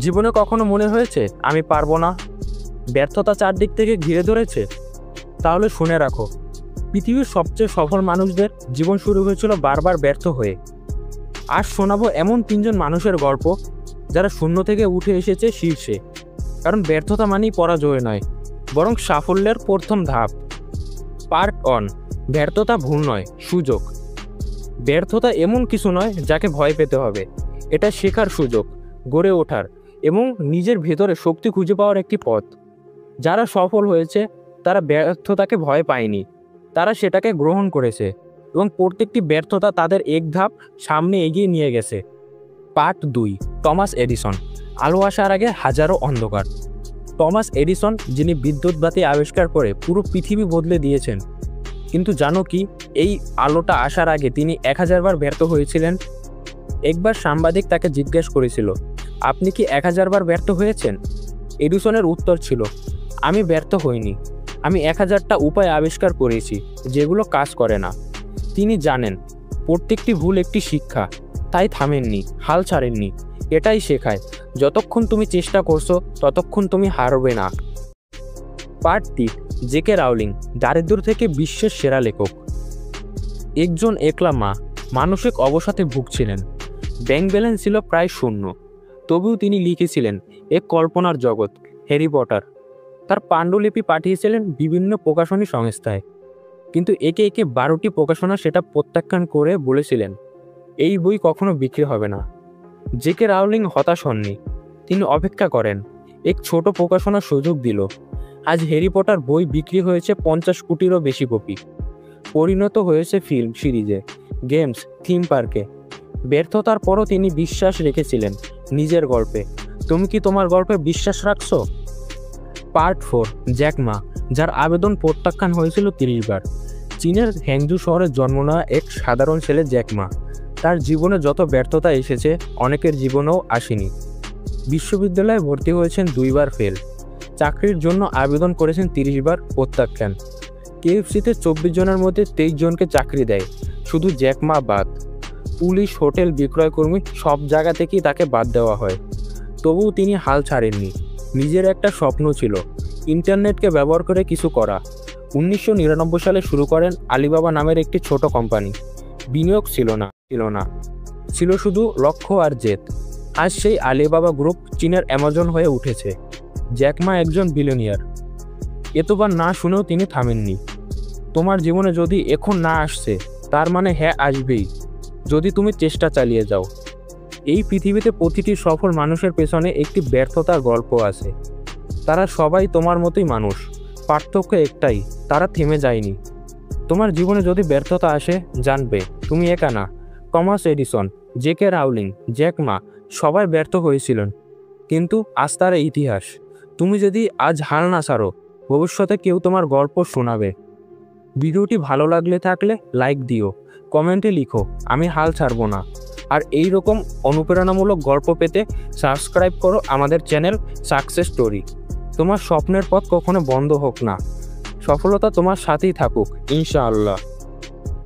জীবনে কখনো মনে হয়েছে আমি পারবো না, ব্যর্থতা চারদিক থেকে ঘিরে ধরেছে? তাহলে শুনে রাখো, পৃথিবীর সবচেয়ে সফল মানুষদের জীবন শুরু হয়েছিল বারবার ব্যর্থ হয়ে। আজ শোনাবো এমন 3জন মানুষের গল্প যারা শূন্য থেকে উঠে এসেছে শীর্ষে। কারণ ব্যর্থতা মানেই পরাজয় নয়, বরং সাফল্যের প্রথম ধাপ। পার্ট 1, ব্যর্থতা ভুল নয়, সুযোগ। ব্যর্থতা এমন কিছু নয় যাকে ভয় পেতে হবে। এটা শেখার সুযোগ, গড়ে ওঠার এবং নিজের ভেতরে শক্তি খুঁজে পাওয়ার একটি পথ। যারা সফল হয়েছে তারা ব্যর্থতাকে ভয় পায়নি, তারা সেটাকে গ্রহণ করেছে এবং প্রত্যেকটি ব্যর্থতা তাদের এক ধাপ সামনে এগিয়ে নিয়ে গেছে। Part 2, Thomas Edison. আলো আসার আগে হাজারো অন্ধকার। টমাস এডিসন, যিনি বিদ্যুৎ বাতি আবিষ্কার করে পুরো পৃথিবী বদলে দিয়েছেন, কিন্তু জানো কি, এই আলোটা আসার আগে তিনি 1000 বার ব্যর্থ হয়েছিলেন। একবার সাংবাদিক তাকে জিজ্ঞেস করেছিল, আপনি কি 1000 বার ব্যর্থ হয়েছেন? এডিসনের উত্তর ছিল, আমি ব্যর্থ হইনি, আমি 1000টা উপায় আবিষ্কার করেছি যেগুলো কাজ করে না। তিনি জানেন প্রত্যেকটি ভুল একটি শিক্ষা, তাই থামেননি, হাল ছাড়েননি। এটাই শেখায় যতক্ষণ তুমি চেষ্টা করছো ততক্ষণ তুমি হারবে না। পার্ট 3, জেকে রাউলিং, দারিদ্র্য থেকে বিশ্বের সেরা লেখক। একজন একলা মা মানসিক অবসাদে ভুগছিলেন। ব্যাংক ব্যালেন্স ছিল প্রায় শূন্য, তবুও তিনি লিখেছিলেন এক কল্পনার জগৎ, হ্যারি পটার। তার পাণ্ডুলিপি পাঠিয়েছিলেন বিভিন্ন প্রকাশনী সংস্থায়, কিন্তু একে একে 12টি প্রকাশনা সেটা প্রত্যাখ্যান করে বলেছিলেন এই বই কখনো বিক্রি হবে না। জেকে রাউলিং হতাশ হননি, তিনি অপেক্ষা করেন। এক ছোট প্রকাশনার সুযোগ দিল। আজ হ্যারি পটার বই বিক্রি হয়েছে 50 কোটিরও বেশি কপি, পরিণত হয়েছে ফিল্ম, সিরিজে, গেমস, থিম পার্কে। ব্যর্থতার পরও তিনি বিশ্বাস রেখেছিলেন নিজের গল্পে। তুমি কি তোমার গল্পে বিশ্বাস রাখছো? পার্ট 4, জ্যাক মা, যার আবেদন প্রত্যাখ্যান হয়েছিল 30 বার। চীনের হ্যাংজু শহরে জন্ম নেওয়া এক সাধারণ ছেলে জ্যাক মা। তার জীবনে যত ব্যর্থতা এসেছে অনেকের জীবনেও আসেনি। বিশ্ববিদ্যালয়ে ভর্তি হয়েছেন 2 বার ফেল, চাকরির জন্য আবেদন করেছেন 30 বার প্রত্যাখ্যান। কেএফসিতে 24 জনের মধ্যে 23 জনকে চাকরি দেয়, শুধু জ্যাক মা বাদ। পুলিশ, হোটেল, বিক্রয়কর্মী সব জায়গা থেকেই তাকে বাদ দেওয়া হয়, তবুও তিনি হাল ছাড়েননি। নিজের একটা স্বপ্ন ছিল, ইন্টারনেটকে ব্যবহার করে কিছু করা। 1999 সালে শুরু করেন আলিবাবা নামের একটি ছোট কোম্পানি। বিনিয়োগ ছিল না, ছিল শুধু লক্ষ্য আর জেদ। আজ সেই আলিবাবা গ্রুপ চীনের অ্যামাজন হয়ে উঠেছে। জ্যাক মা একজন বিলিয়নিয়ার। এতবার না শুনেও তিনি থামেননি। তোমার জীবনে যদি এখন না আসছে, তার মানে হ্যাঁ আসবেই, যদি তুমি চেষ্টা চালিয়ে যাও। এই পৃথিবীতে প্রতিটি সফল মানুষের পেছনে একটি ব্যর্থতার গল্প আছে। তারা সবাই তোমার মতোই মানুষ, পার্থক্য একটাই, তারা থেমে যায়নি। তোমার জীবনে যদি ব্যর্থতা আসে, জানবে তুমি একা না। Thomas Edison, J K Rowling, Jack Ma সবাই ব্যর্থ হয়েছিলেন, কিন্তু আজ তারা ইতিহাস। তুমি যদি আজ হাল না ছাড়ো, ভবিষ্যতে কেউ তোমার গল্প শোনাবে। ভিডিওটি ভালো থাকলে লাইক দিও, কমেন্টে লিখো আমি হাল ছাড়বো না। আর এই রকম অনুপ্রেরণামূলক গল্প পেতে সাবস্ক্রাইব করো আমাদের চ্যানেল সাকসেস স্টোরি। তোমার স্বপ্নের পথ কখনো বন্ধ হোক না, সফলতা তোমার সাথেই থাকুক ইনশাআল্লাহ।